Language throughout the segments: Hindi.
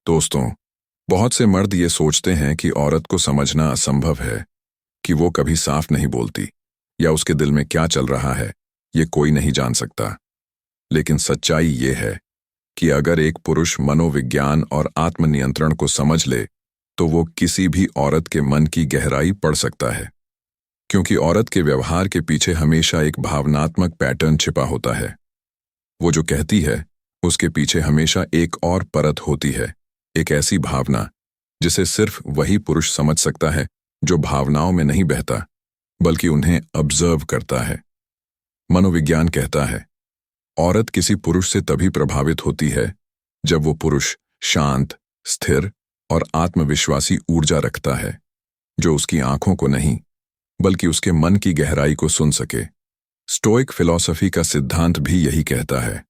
दोस्तों, बहुत से मर्द ये सोचते हैं कि औरत को समझना असंभव है, कि वो कभी साफ नहीं बोलती या उसके दिल में क्या चल रहा है ये कोई नहीं जान सकता। लेकिन सच्चाई ये है कि अगर एक पुरुष मनोविज्ञान और आत्मनियंत्रण को समझ ले तो वो किसी भी औरत के मन की गहराई पढ़ सकता है। क्योंकि औरत के व्यवहार के पीछे हमेशा एक भावनात्मक पैटर्न छिपा होता है। वो जो कहती है उसके पीछे हमेशा एक और परत होती है, एक ऐसी भावना जिसे सिर्फ वही पुरुष समझ सकता है जो भावनाओं में नहीं बहता बल्कि उन्हें ऑब्जर्व करता है। मनोविज्ञान कहता है औरत किसी पुरुष से तभी प्रभावित होती है जब वो पुरुष शांत, स्थिर और आत्मविश्वासी ऊर्जा रखता है, जो उसकी आंखों को नहीं बल्कि उसके मन की गहराई को सुन सके। स्टोइक फिलॉसफी का सिद्धांत भी यही कहता है,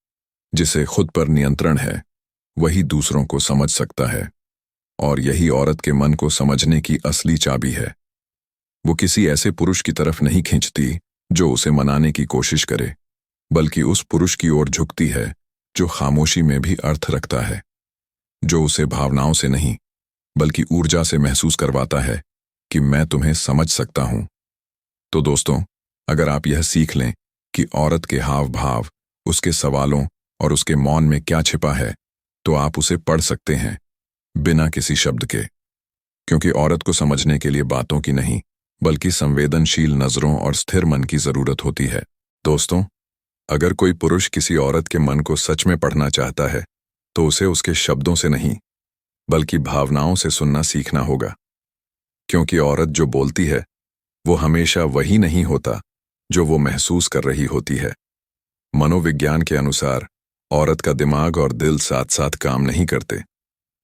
जिसे खुद पर नियंत्रण है वही दूसरों को समझ सकता है, और यही औरत के मन को समझने की असली चाबी है। वो किसी ऐसे पुरुष की तरफ नहीं खींचती जो उसे मनाने की कोशिश करे, बल्कि उस पुरुष की ओर झुकती है जो खामोशी में भी अर्थ रखता है, जो उसे भावनाओं से नहीं बल्कि ऊर्जा से महसूस करवाता है कि मैं तुम्हें समझ सकता हूं। तो दोस्तों, अगर आप यह सीख लें कि औरत के हाव भाव, उसके सवालों और उसके मौन में क्या छिपा है, तो आप उसे पढ़ सकते हैं बिना किसी शब्द के। क्योंकि औरत को समझने के लिए बातों की नहीं बल्कि संवेदनशील नजरों और स्थिर मन की जरूरत होती है। दोस्तों, अगर कोई पुरुष किसी औरत के मन को सच में पढ़ना चाहता है तो उसे उसके शब्दों से नहीं बल्कि भावनाओं से सुनना सीखना होगा। क्योंकि औरत जो बोलती है वो हमेशा वही नहीं होता जो वो महसूस कर रही होती है। मनोविज्ञान के अनुसार औरत का दिमाग और दिल साथ साथ काम नहीं करते।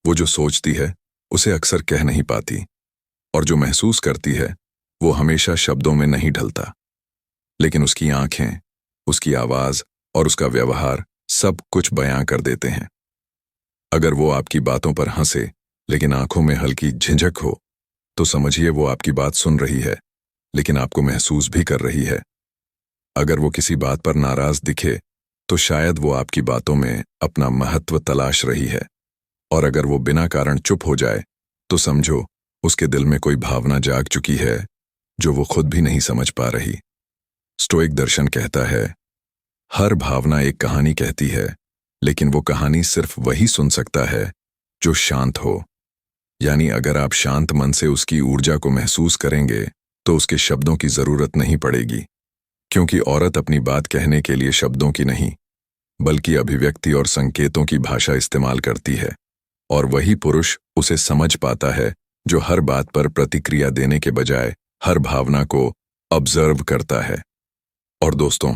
वो जो सोचती है उसे अक्सर कह नहीं पाती, और जो महसूस करती है वो हमेशा शब्दों में नहीं ढलता। लेकिन उसकी आंखें, उसकी आवाज और उसका व्यवहार सब कुछ बयां कर देते हैं। अगर वो आपकी बातों पर हंसे लेकिन आंखों में हल्की झिझक हो तो समझिए वो आपकी बात सुन रही है लेकिन आपको महसूस भी कर रही है। अगर वो किसी बात पर नाराज दिखे तो शायद वो आपकी बातों में अपना महत्व तलाश रही है, और अगर वो बिना कारण चुप हो जाए तो समझो उसके दिल में कोई भावना जाग चुकी है जो वो खुद भी नहीं समझ पा रही। स्टोइक दर्शन कहता है हर भावना एक कहानी कहती है, लेकिन वो कहानी सिर्फ वही सुन सकता है जो शांत हो। यानी अगर आप शांत मन से उसकी ऊर्जा को महसूस करेंगे तो उसके शब्दों की जरूरत नहीं पड़ेगी। क्योंकि औरत अपनी बात कहने के लिए शब्दों की नहीं बल्कि अभिव्यक्ति और संकेतों की भाषा इस्तेमाल करती है, और वही पुरुष उसे समझ पाता है जो हर बात पर प्रतिक्रिया देने के बजाय हर भावना को ऑब्जर्व करता है। और दोस्तों,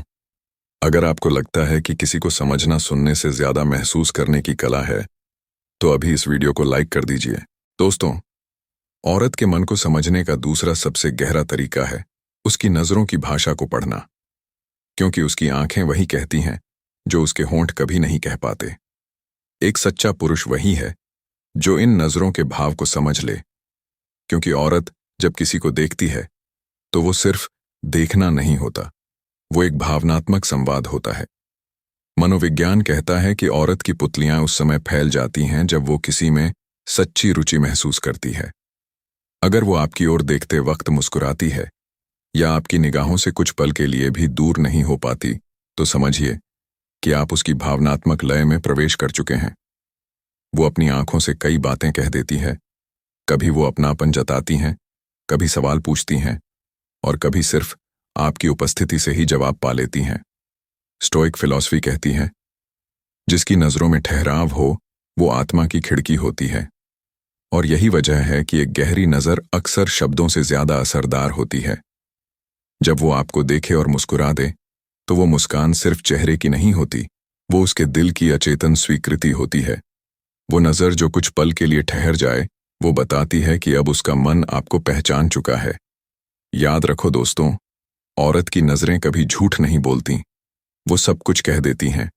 अगर आपको लगता है कि किसी को समझना सुनने से ज्यादा महसूस करने की कला है तो अभी इस वीडियो को लाइक कर दीजिए। दोस्तों, औरत के मन को समझने का दूसरा सबसे गहरा तरीका है उसकी नजरों की भाषा को पढ़ना। क्योंकि उसकी आंखें वही कहती हैं जो उसके होंठ कभी नहीं कह पाते। एक सच्चा पुरुष वही है जो इन नजरों के भाव को समझ ले। क्योंकि औरत जब किसी को देखती है तो वो सिर्फ देखना नहीं होता, वो एक भावनात्मक संवाद होता है। मनोविज्ञान कहता है कि औरत की पुतलियां उस समय फैल जाती हैं जब वो किसी में सच्ची रुचि महसूस करती है। अगर वो आपकी ओर देखते वक्त मुस्कुराती है या आपकी निगाहों से कुछ पल के लिए भी दूर नहीं हो पाती तो समझिए कि आप उसकी भावनात्मक लय में प्रवेश कर चुके हैं। वो अपनी आंखों से कई बातें कह देती है। कभी वो अपनापन जताती हैं, कभी सवाल पूछती हैं, और कभी सिर्फ आपकी उपस्थिति से ही जवाब पा लेती हैं। स्टोइक फिलॉसफी कहती है जिसकी नजरों में ठहराव हो वो आत्मा की खिड़की होती है, और यही वजह है कि एक गहरी नजर अक्सर शब्दों से ज्यादा असरदार होती है। जब वो आपको देखे और मुस्कुरा दे तो वो मुस्कान सिर्फ चेहरे की नहीं होती, वो उसके दिल की अचेतन स्वीकृति होती है। वो नजर जो कुछ पल के लिए ठहर जाए वो बताती है कि अब उसका मन आपको पहचान चुका है। याद रखो दोस्तों, औरत की नजरें कभी झूठ नहीं बोलती, वो सब कुछ कह देती हैं।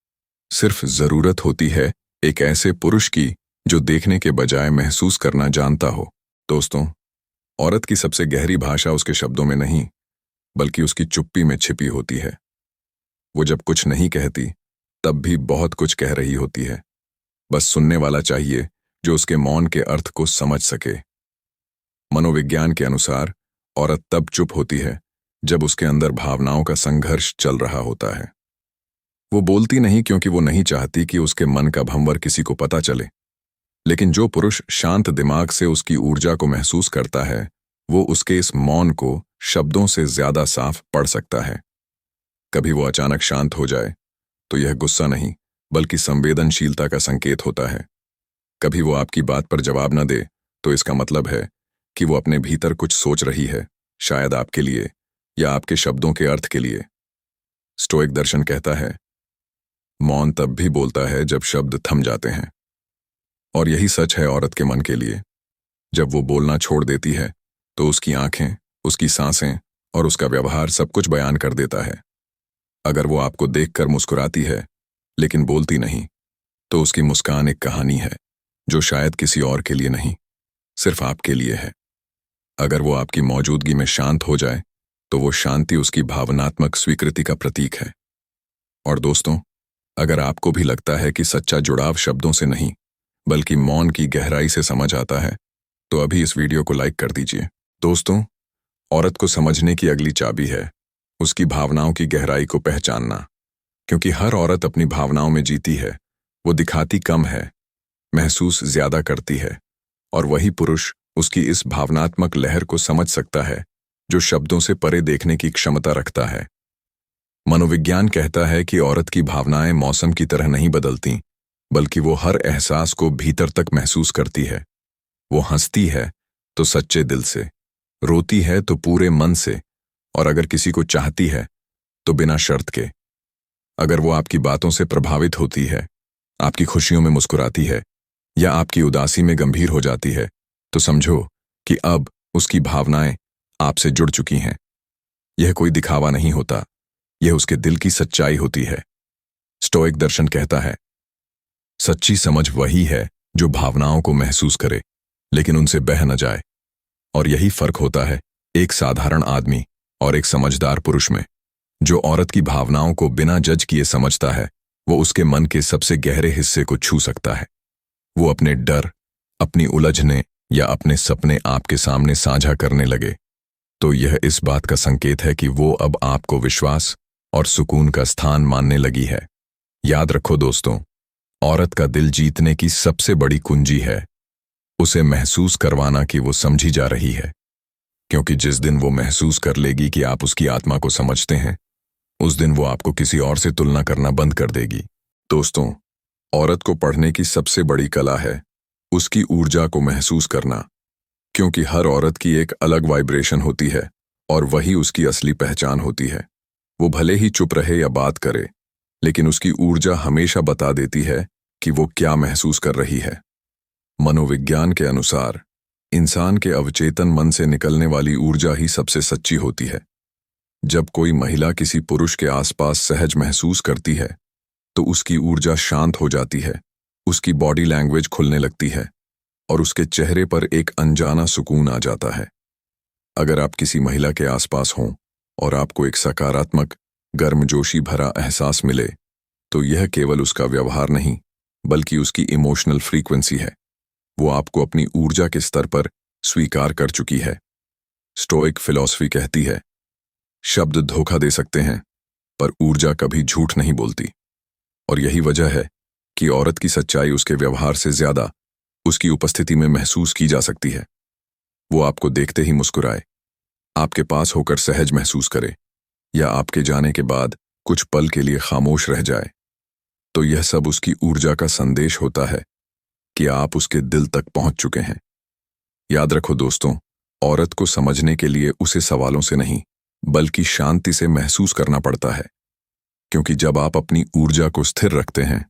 सिर्फ जरूरत होती है एक ऐसे पुरुष की जो देखने के बजाय महसूस करना जानता हो। दोस्तों, औरत की सबसे गहरी भाषा उसके शब्दों में नहीं बल्कि उसकी चुप्पी में छिपी होती है। वो जब कुछ नहीं कहती तब भी बहुत कुछ कह रही होती है। बस सुनने वाला चाहिए जो उसके मौन के अर्थ को समझ सके। मनोविज्ञान के अनुसार औरत तब चुप होती है जब उसके अंदर भावनाओं का संघर्ष चल रहा होता है। वो बोलती नहीं क्योंकि वो नहीं चाहती कि उसके मन का भंवर किसी को पता चले, लेकिन जो पुरुष शांत दिमाग से उसकी ऊर्जा को महसूस करता है, वो उसके इस मौन को शब्दों से ज्यादा साफ पढ़ सकता है। कभी वो अचानक शांत हो जाए तो यह गुस्सा नहीं बल्कि संवेदनशीलता का संकेत होता है। कभी वो आपकी बात पर जवाब न दे तो इसका मतलब है कि वो अपने भीतर कुछ सोच रही है, शायद आपके लिए या आपके शब्दों के अर्थ के लिए। स्टोइक दर्शन कहता है, मौन तब भी बोलता है जब शब्द थम जाते हैं। और यही सच है औरत के मन के लिए। जब वो बोलना छोड़ देती है तो उसकी आंखें, उसकी सांसें और उसका व्यवहार सब कुछ बयान कर देता है। अगर वो आपको देखकर मुस्कुराती है लेकिन बोलती नहीं, तो उसकी मुस्कान एक कहानी है जो शायद किसी और के लिए नहीं, सिर्फ आपके लिए है। अगर वो आपकी मौजूदगी में शांत हो जाए तो वो शांति उसकी भावनात्मक स्वीकृति का प्रतीक है। और दोस्तों, अगर आपको भी लगता है कि सच्चा जुड़ाव शब्दों से नहीं बल्कि मौन की गहराई से समझ आता है, तो अभी इस वीडियो को लाइक कर दीजिए। दोस्तों, औरत को समझने की अगली चाबी है उसकी भावनाओं की गहराई को पहचानना। क्योंकि हर औरत अपनी भावनाओं में जीती है। वो दिखाती कम है, महसूस ज्यादा करती है, और वही पुरुष उसकी इस भावनात्मक लहर को समझ सकता है जो शब्दों से परे देखने की क्षमता रखता है। मनोविज्ञान कहता है कि औरत की भावनाएं मौसम की तरह नहीं बदलती, बल्कि वो हर एहसास को भीतर तक महसूस करती है। वो हंसती है तो सच्चे दिल से, रोती है तो पूरे मन से, और अगर किसी को चाहती है तो बिना शर्त के। अगर वो आपकी बातों से प्रभावित होती है, आपकी खुशियों में मुस्कुराती है या आपकी उदासी में गंभीर हो जाती है, तो समझो कि अब उसकी भावनाएं आपसे जुड़ चुकी हैं। यह कोई दिखावा नहीं होता, यह उसके दिल की सच्चाई होती है। स्टोइक दर्शन कहता है, सच्ची समझ वही है जो भावनाओं को महसूस करे लेकिन उनसे बह न जाए। और यही फर्क होता है एक साधारण आदमी और एक समझदार पुरुष में। जो औरत की भावनाओं को बिना जज किए समझता है, वो उसके मन के सबसे गहरे हिस्से को छू सकता है। वो अपने डर, अपनी उलझने या अपने सपने आपके सामने साझा करने लगे, तो यह इस बात का संकेत है कि वो अब आपको विश्वास और सुकून का स्थान मानने लगी है। याद रखो दोस्तों, औरत का दिल जीतने की सबसे बड़ी कुंजी है उसे महसूस करवाना कि वो समझी जा रही है। क्योंकि जिस दिन वो महसूस कर लेगी कि आप उसकी आत्मा को समझते हैं, उस दिन वो आपको किसी और से तुलना करना बंद कर देगी। दोस्तों, औरत को पढ़ने की सबसे बड़ी कला है उसकी ऊर्जा को महसूस करना। क्योंकि हर औरत की एक अलग वाइब्रेशन होती है और वही उसकी असली पहचान होती है। वो भले ही चुप रहे या बात करे, लेकिन उसकी ऊर्जा हमेशा बता देती है कि वो क्या महसूस कर रही है। मनोविज्ञान के अनुसार इंसान के अवचेतन मन से निकलने वाली ऊर्जा ही सबसे सच्ची होती है। जब कोई महिला किसी पुरुष के आसपास सहज महसूस करती है, तो उसकी ऊर्जा शांत हो जाती है, उसकी बॉडी लैंग्वेज खुलने लगती है और उसके चेहरे पर एक अनजाना सुकून आ जाता है। अगर आप किसी महिला के आसपास हों और आपको एक सकारात्मक, गर्मजोशी भरा एहसास मिले, तो यह केवल उसका व्यवहार नहीं बल्कि उसकी इमोशनल फ्रीक्वेंसी है। वो आपको अपनी ऊर्जा के स्तर पर स्वीकार कर चुकी है। स्टोइक फिलॉसफी कहती है, शब्द धोखा दे सकते हैं पर ऊर्जा कभी झूठ नहीं बोलती। और यही वजह है कि औरत की सच्चाई उसके व्यवहार से ज्यादा उसकी उपस्थिति में महसूस की जा सकती है। वो आपको देखते ही मुस्कुराए, आपके पास होकर सहज महसूस करे, या आपके जाने के बाद कुछ पल के लिए खामोश रह जाए, तो यह सब उसकी ऊर्जा का संदेश होता है कि आप उसके दिल तक पहुंच चुके हैं। याद रखो दोस्तों, औरत को समझने के लिए उसे सवालों से नहीं बल्कि शांति से महसूस करना पड़ता है। क्योंकि जब आप अपनी ऊर्जा को स्थिर रखते हैं,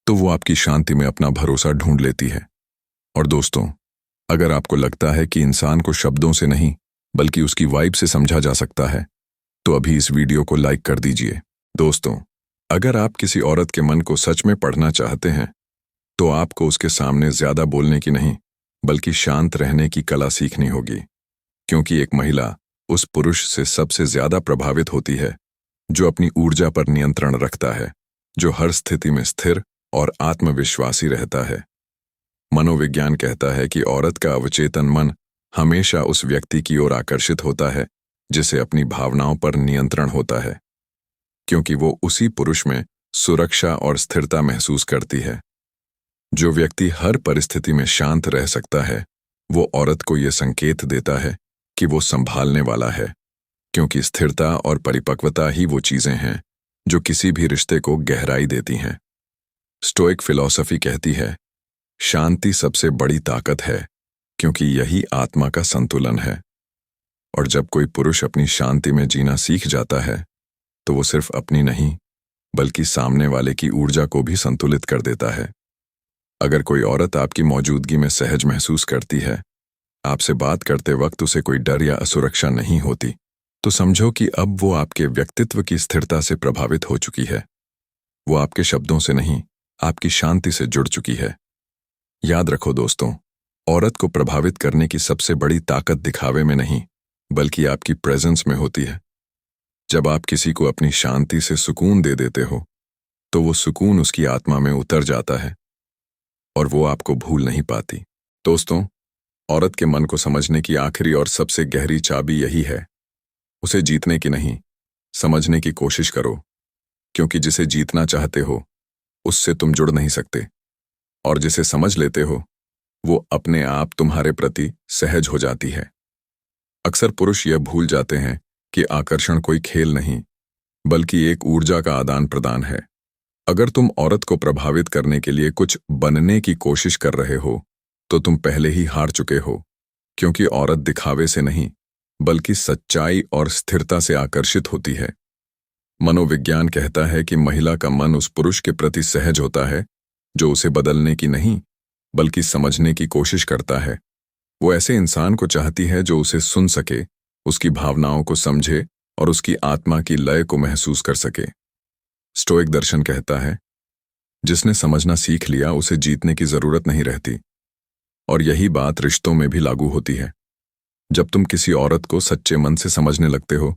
तो वो आपकी शांति में अपना भरोसा ढूंढ लेती है। और दोस्तों, अगर आपको लगता है कि इंसान को शब्दों से नहीं बल्कि उसकी वाइब से समझा जा सकता है, तो अभी इस वीडियो को लाइक कर दीजिए। दोस्तों, अगर आप किसी औरत के मन को सच में पढ़ना चाहते हैं, तो आपको उसके सामने ज्यादा बोलने की नहीं बल्कि शांत रहने की कला सीखनी होगी। क्योंकि एक महिला उस पुरुष से सबसे ज्यादा प्रभावित होती है जो अपनी ऊर्जा पर नियंत्रण रखता है, जो हर स्थिति में स्थिर और आत्मविश्वासी रहता है। मनोविज्ञान कहता है कि औरत का अवचेतन मन हमेशा उस व्यक्ति की ओर आकर्षित होता है जिसे अपनी भावनाओं पर नियंत्रण होता है, क्योंकि वो उसी पुरुष में सुरक्षा और स्थिरता महसूस करती है। जो व्यक्ति हर परिस्थिति में शांत रह सकता है, वो औरत को ये संकेत देता है कि वो संभालने वाला है, क्योंकि स्थिरता और परिपक्वता ही वो चीजें हैं जो किसी भी रिश्ते को गहराई देती हैं। स्टोइक फिलॉसफी कहती है, शांति सबसे बड़ी ताकत है, क्योंकि यही आत्मा का संतुलन है। और जब कोई पुरुष अपनी शांति में जीना सीख जाता है, तो वो सिर्फ अपनी नहीं, बल्कि सामने वाले की ऊर्जा को भी संतुलित कर देता है। अगर कोई औरत आपकी मौजूदगी में सहज महसूस करती है, आपसे बात करते वक्त उसे कोई डर या असुरक्षा नहीं होती, तो समझो कि अब वो आपके व्यक्तित्व की स्थिरता से प्रभावित हो चुकी है। वो आपके शब्दों से नहीं, आपकी शांति से जुड़ चुकी है। याद रखो दोस्तों, औरत को प्रभावित करने की सबसे बड़ी ताकत दिखावे में नहीं, बल्कि आपकी प्रेजेंस में होती है। जब आप किसी को अपनी शांति से सुकून दे देते हो, तो वो सुकून उसकी आत्मा में उतर जाता है और वो आपको भूल नहीं पाती। दोस्तों, औरत के मन को समझने की आखिरी और सबसे गहरी चाबी यही है, उसे जीतने की नहीं, समझने की कोशिश करो, क्योंकि जिसे जीतना चाहते हो उससे तुम जुड़ नहीं सकते, और जिसे समझ लेते हो वो अपने आप तुम्हारे प्रति सहज हो जाती है। अक्सर पुरुष यह भूल जाते हैं कि आकर्षण कोई खेल नहीं, बल्कि एक ऊर्जा का आदान प्रदान है। अगर तुम औरत को प्रभावित करने के लिए कुछ बनने की कोशिश कर रहे हो, तो तुम पहले ही हार चुके हो, क्योंकि औरत दिखावे से नहीं, बल्कि सच्चाई और स्थिरता से आकर्षित होती है। मनोविज्ञान कहता है कि महिला का मन उस पुरुष के प्रति सहज होता है जो उसे बदलने की नहीं, बल्कि समझने की कोशिश करता है। वो ऐसे इंसान को चाहती है जो उसे सुन सके, उसकी भावनाओं को समझे और उसकी आत्मा की लय को महसूस कर सके। स्टोइक दर्शन कहता है, जिसने समझना सीख लिया उसे जीतने की जरूरत नहीं रहती। और यही बात रिश्तों में भी लागू होती है। जब तुम किसी औरत को सच्चे मन से समझने लगते हो,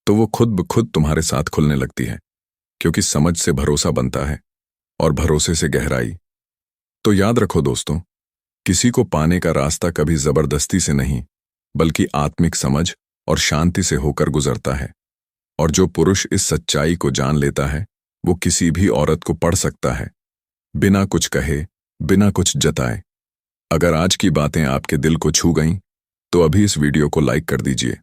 तो वो खुद ब खुद तुम्हारे साथ खुलने लगती है, क्योंकि समझ से भरोसा बनता है और भरोसे से गहराई। तो याद रखो दोस्तों, किसी को पाने का रास्ता कभी जबरदस्ती से नहीं, बल्कि आत्मिक समझ और शांति से होकर गुजरता है। और जो पुरुष इस सच्चाई को जान लेता है, वो किसी भी औरत को पढ़ सकता है, बिना कुछ कहे, बिना कुछ जताए। अगर आज की बातें आपके दिल को छू गईं, तो अभी इस वीडियो को लाइक कर दीजिए।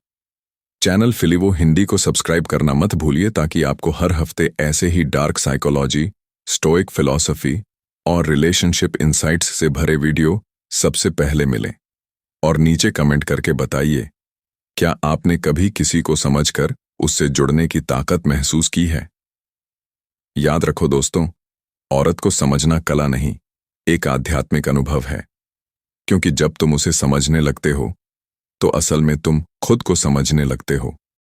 चैनल फिलिवो हिंदी को सब्सक्राइब करना मत भूलिए, ताकि आपको हर हफ्ते ऐसे ही डार्क साइकोलॉजी, स्टोइक फिलॉसफी और रिलेशनशिप इनसाइट्स से भरे वीडियो सबसे पहले मिले। और नीचे कमेंट करके बताइए, क्या आपने कभी किसी को समझकर उससे जुड़ने की ताकत महसूस की है? याद रखो दोस्तों, औरत को समझना कला नहीं, एक आध्यात्मिक अनुभव है, क्योंकि जब तुम उसे समझने लगते हो, तो असल में तुम खुद को समझने लगते हो।